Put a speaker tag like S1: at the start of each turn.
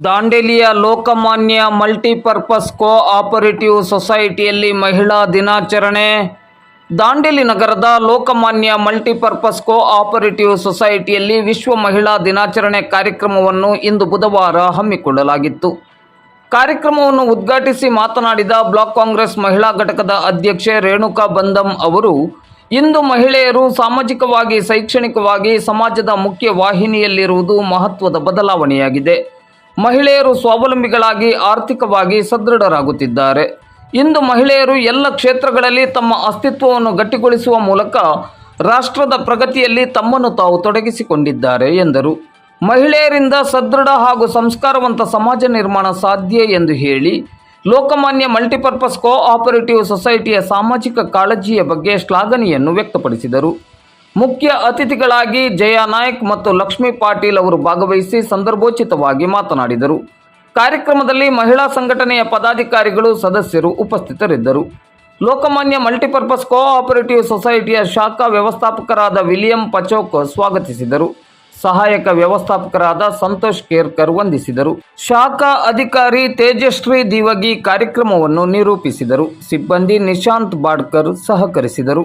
S1: ದಾಂಡೇಲಿಯ Lokmanya multipurpose cooperative ಸೊಸೈಟಿಯಲ್ಲಿ ಮಹಿಳಾ ದಿನಾಚರಣೆ. ದಾಂಡೇಲಿ ನಗರದ ಲೋಕಮಾನ್ಯ ಮಲ್ಟಿಪರ್ಪಸ್ ಕೋಆಪರೇಟಿವ್ ಸೊಸೈಟಿಯಲ್ಲಿ ವಿಶ್ವ ಮಹಿಳಾ ದಿನಾಚರಣೆ ಕಾರ್ಯಕ್ರಮವನ್ನು ಇಂದು ಬುಧವಾರ ಹಮ್ಮಿಕೊಳ್ಳಲಾಗಿತ್ತು. ಕಾರ್ಯಕ್ರಮವನ್ನು ಉದ್ಘಾಟಿಸಿ ಮಾತನಾಡಿದ ಬ್ಲಾಕ್ ಕಾಂಗ್ರೆಸ್ ಮಹಿಳಾ ಘಟಕದ ಅಧ್ಯಕ್ಷೆ ರೇಣುಕಾ ಬಂದಂ ಅವರು, ಇಂದು ಮಹಿಳೆಯರು ಸಾಮಾಜಿಕವಾಗಿ, ಶೈಕ್ಷಣಿಕವಾಗಿ ಸಮಾಜದ ಮುಖ್ಯ ವಾಹಿನಿಯಲ್ಲಿರುವುದು ಮಹತ್ವದ ಬದಲಾವಣೆಯಾಗಿದೆ. ಮಹಿಳೆಯರು ಸ್ವಾವಲಂಬಿಗಳಾಗಿ ಆರ್ಥಿಕವಾಗಿ ಸದೃಢರಾಗುತ್ತಿದ್ದಾರೆ. ಇಂದು ಮಹಿಳೆಯರು ಎಲ್ಲ ಕ್ಷೇತ್ರಗಳಲ್ಲಿ ತಮ್ಮ ಅಸ್ತಿತ್ವವನ್ನು ಗಟ್ಟಿಗೊಳಿಸುವ ಮೂಲಕ ರಾಷ್ಟ್ರದ ಪ್ರಗತಿಯಲ್ಲಿ ತಮ್ಮನ್ನು ತಾವು ತೊಡಗಿಸಿಕೊಂಡಿದ್ದಾರೆ ಎಂದರು. ಮಹಿಳೆಯರಿಂದ ಸದೃಢ ಹಾಗೂ ಸಂಸ್ಕಾರವಂತ ಸಮಾಜ ನಿರ್ಮಾಣ ಸಾಧ್ಯ ಎಂದು ಹೇಳಿ, ಲೋಕಮಾನ್ಯ ಮಲ್ಟಿಪರ್ಪಸ್ ಕೋಆಪರೇಟಿವ್ ಸೊಸೈಟಿಯ ಸಾಮಾಜಿಕ ಕಾಳಜಿಯ ಬಗ್ಗೆ ಶ್ಲಾಘನೆಯನ್ನು ವ್ಯಕ್ತಪಡಿಸಿದರು. ಮುಖ್ಯ ಅತಿಥಿಗಳಾಗಿ ಜಯಾ ನಾಯ್ಕ್ ಮತ್ತು ಲಕ್ಷ್ಮೀ ಪಾಟೀಲ್ ಅವರು ಭಾಗವಹಿಸಿ ಸಂದರ್ಭೋಚಿತವಾಗಿ ಮಾತನಾಡಿದರು. ಕಾರ್ಯಕ್ರಮದಲ್ಲಿ ಮಹಿಳಾ ಸಂಘಟನೆಯ ಪದಾಧಿಕಾರಿಗಳು, ಸದಸ್ಯರು ಉಪಸ್ಥಿತರಿದ್ದರು. ಲೋಕಮಾನ್ಯ ಮಲ್ಟಿಪರ್ಪಸ್ ಕೋಆಪರೇಟಿವ್ ಸೊಸೈಟಿಯ ಶಾಖಾ ವ್ಯವಸ್ಥಾಪಕರಾದ ವಿಲಿಯಂ ಪಚೋಕ್ ಸ್ವಾಗತಿಸಿದರು. ಸಹಾಯಕ ವ್ಯವಸ್ಥಾಪಕರಾದ ಸಂತೋಷ್ ಕೇರ್ಕರ್ ವಂದಿಸಿದರು. ಶಾಖಾ ಅಧಿಕಾರಿ ತೇಜಶ್ರೀ ದಿವಗಿ ಕಾರ್ಯಕ್ರಮವನ್ನು ನಿರೂಪಿಸಿದರು. ಸಿಬ್ಬಂದಿ ನಿಶಾಂತ್ ಬಾಡ್ಕರ್ ಸಹಕರಿಸಿದರು.